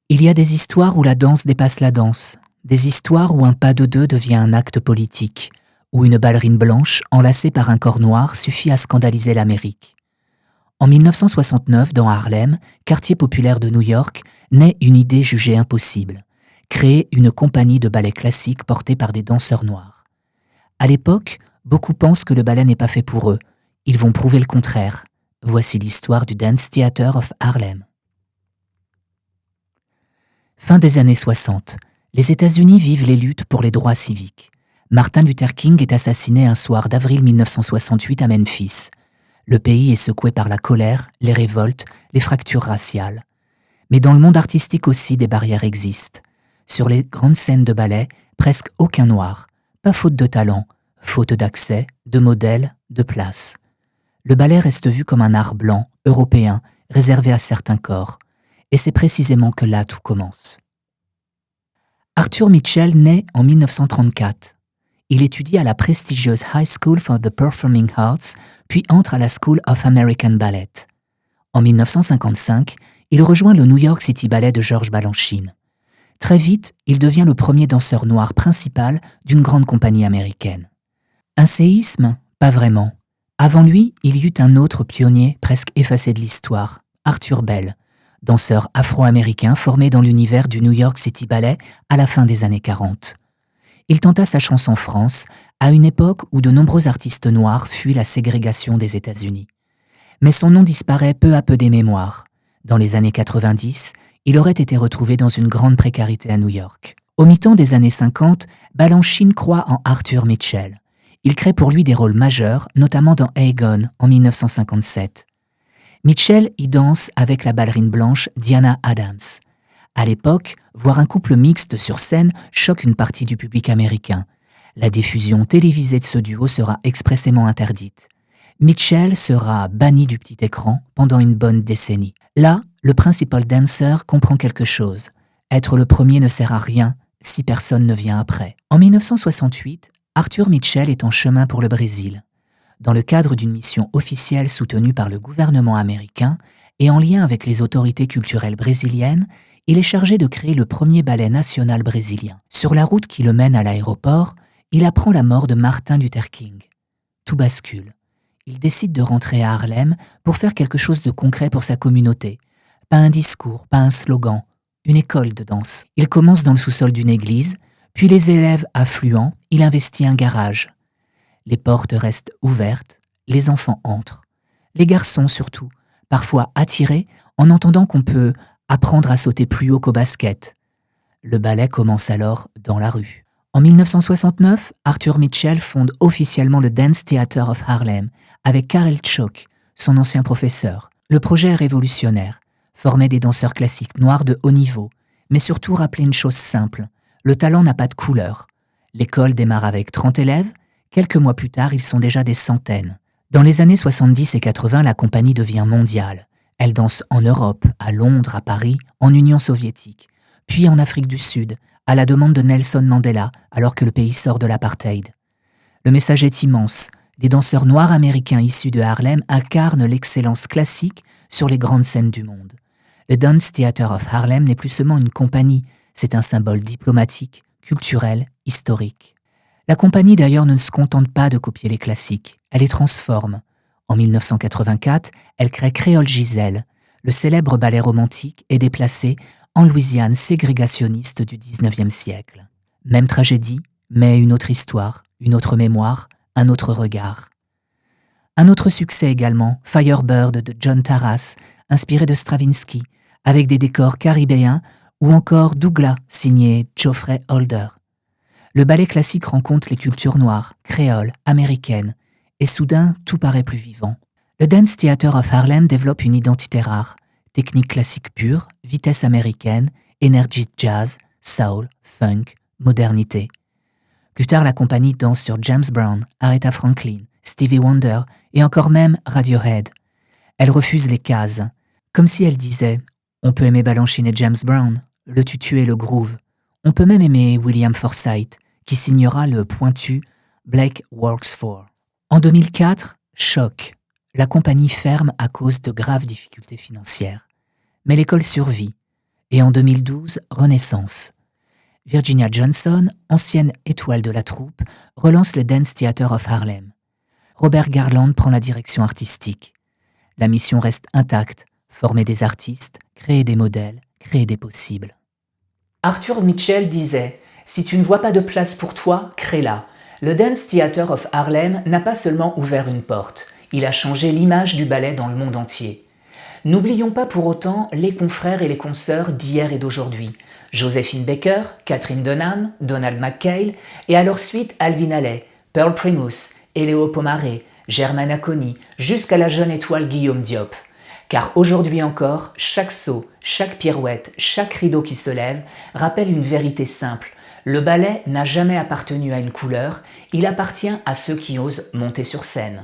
Il y a des histoires où la danse dépasse la danse, des histoires où un pas de deux devient un acte politique, où une ballerine blanche enlacée par un corps noir suffit à scandaliser l'Amérique. En 1969, dans Harlem, quartier populaire de New York, naît une idée jugée impossible, créer une compagnie de ballet classique portée par des danseurs noirs. À l'époque, beaucoup pensent que le ballet n'est pas fait pour eux. Ils vont prouver le contraire. Voici l'histoire du Dance Theater of Harlem. Fin des années 60. Les États-Unis vivent les luttes pour les droits civiques. Martin Luther King est assassiné un soir d'avril 1968 à Memphis. Le pays est secoué par la colère, les révoltes, les fractures raciales. Mais dans le monde artistique aussi, des barrières existent. Sur les grandes scènes de ballet, presque aucun noir. Pas faute de talent, faute d'accès, de modèles, de place. Le ballet reste vu comme un art blanc, européen, réservé à certains corps. Et c'est précisément que là tout commence. Arthur Mitchell naît en 1934. Il étudie à la prestigieuse High School for the Performing Arts, puis entre à la School of American Ballet. En 1955, il rejoint le New York City Ballet de Georges Balanchine. Très vite, il devient le premier danseur noir principal d'une grande compagnie américaine. Un séisme ? Pas vraiment. Avant lui, il y eut un autre pionnier presque effacé de l'histoire, Arthur Bell, danseur afro-américain formé dans l'univers du New York City Ballet à la fin des années 40. Il tenta sa chance en France, à une époque où de nombreux artistes noirs fuient la ségrégation des États-Unis. Mais son nom disparaît peu à peu des mémoires. Dans les années 90, il aurait été retrouvé dans une grande précarité à New York. Au mi-temps des années 50, Balanchine croit en Arthur Mitchell. Il crée pour lui des rôles majeurs, notamment dans Egon en 1957. Mitchell y danse avec la ballerine blanche Diana Adams. À l'époque, voir un couple mixte sur scène choque une partie du public américain. La diffusion télévisée de ce duo sera expressément interdite. Mitchell sera banni du petit écran pendant une bonne décennie. Là, le principal dancer comprend quelque chose. Être le premier ne sert à rien si personne ne vient après. En 1968, Arthur Mitchell est en chemin pour le Brésil. Dans le cadre d'une mission officielle soutenue par le gouvernement américain et en lien avec les autorités culturelles brésiliennes, il est chargé de créer le premier ballet national brésilien. Sur la route qui le mène à l'aéroport, il apprend la mort de Martin Luther King. Tout bascule. Il décide de rentrer à Harlem pour faire quelque chose de concret pour sa communauté. Pas un discours, pas un slogan, une école de danse. Il commence dans le sous-sol d'une église, puis les élèves affluents, il investit un garage. Les portes restent ouvertes, les enfants entrent. Les garçons surtout, parfois attirés en entendant qu'on peut apprendre à sauter plus haut qu'au basket. Le ballet commence alors dans la rue. En 1969, Arthur Mitchell fonde officiellement le Dance Theater of Harlem avec Karel Tschok, son ancien professeur. Le projet est révolutionnaire, former des danseurs classiques noirs de haut niveau, mais surtout rappeler une chose simple, le talent n'a pas de couleur. L'école démarre avec 30 élèves, quelques mois plus tard, ils sont déjà des centaines. Dans les années 70 et 80, la compagnie devient mondiale. Elle danse en Europe, à Londres, à Paris, en Union soviétique, puis en Afrique du Sud, à la demande de Nelson Mandela, alors que le pays sort de l'apartheid. Le message est immense. Des danseurs noirs américains issus de Harlem incarnent l'excellence classique sur les grandes scènes du monde. Le Dance Theater of Harlem n'est plus seulement une compagnie, c'est un symbole diplomatique, culturel, historique. La compagnie d'ailleurs ne se contente pas de copier les classiques, elle les transforme. En 1984, elle crée Créole Giselle, le célèbre ballet romantique est déplacé en Louisiane ségrégationniste du XIXe siècle. Même tragédie, mais une autre histoire, une autre mémoire, un autre regard. Un autre succès également, Firebird de John Taras, inspiré de Stravinsky, avec des décors caribéens, ou encore Douglas, signé Geoffrey Holder. Le ballet classique rencontre les cultures noires, créoles, américaines, et soudain, tout paraît plus vivant. Le Dance Theater of Harlem développe une identité rare, technique classique pure, vitesse américaine, énergie jazz, soul, funk, modernité. Plus tard, la compagnie danse sur James Brown, Aretha Franklin, Stevie Wonder et encore même Radiohead. Elle refuse les cases, comme si elle disait « On peut aimer Balanchine et James Brown, le tutu et le groove. On peut même aimer William Forsythe, qui signera le pointu Blake Works For ». En 2004, choc. La compagnie ferme à cause de graves difficultés financières. Mais l'école survit. Et en 2012, renaissance. Virginia Johnson, ancienne étoile de la troupe, relance le Dance Theater of Harlem. Robert Garland prend la direction artistique. La mission reste intacte, former des artistes, créer des modèles, créer des possibles. Arthur Mitchell disait « Si tu ne vois pas de place pour toi, crée-la ». Le Dance Theater of Harlem n'a pas seulement ouvert une porte, il a changé l'image du ballet dans le monde entier. N'oublions pas pour autant les confrères et les consoeurs d'hier et d'aujourd'hui. Joséphine Baker, Catherine Dunham, Donald McKayle, et à leur suite Alvin Ailey, Pearl Primus, Eleo Pomaré, Germaine Acconi, jusqu'à la jeune étoile Guillaume Diop. Car aujourd'hui encore, chaque saut, chaque pirouette, chaque rideau qui se lève rappelle une vérité simple. Le ballet n'a jamais appartenu à une couleur, il appartient à ceux qui osent monter sur scène.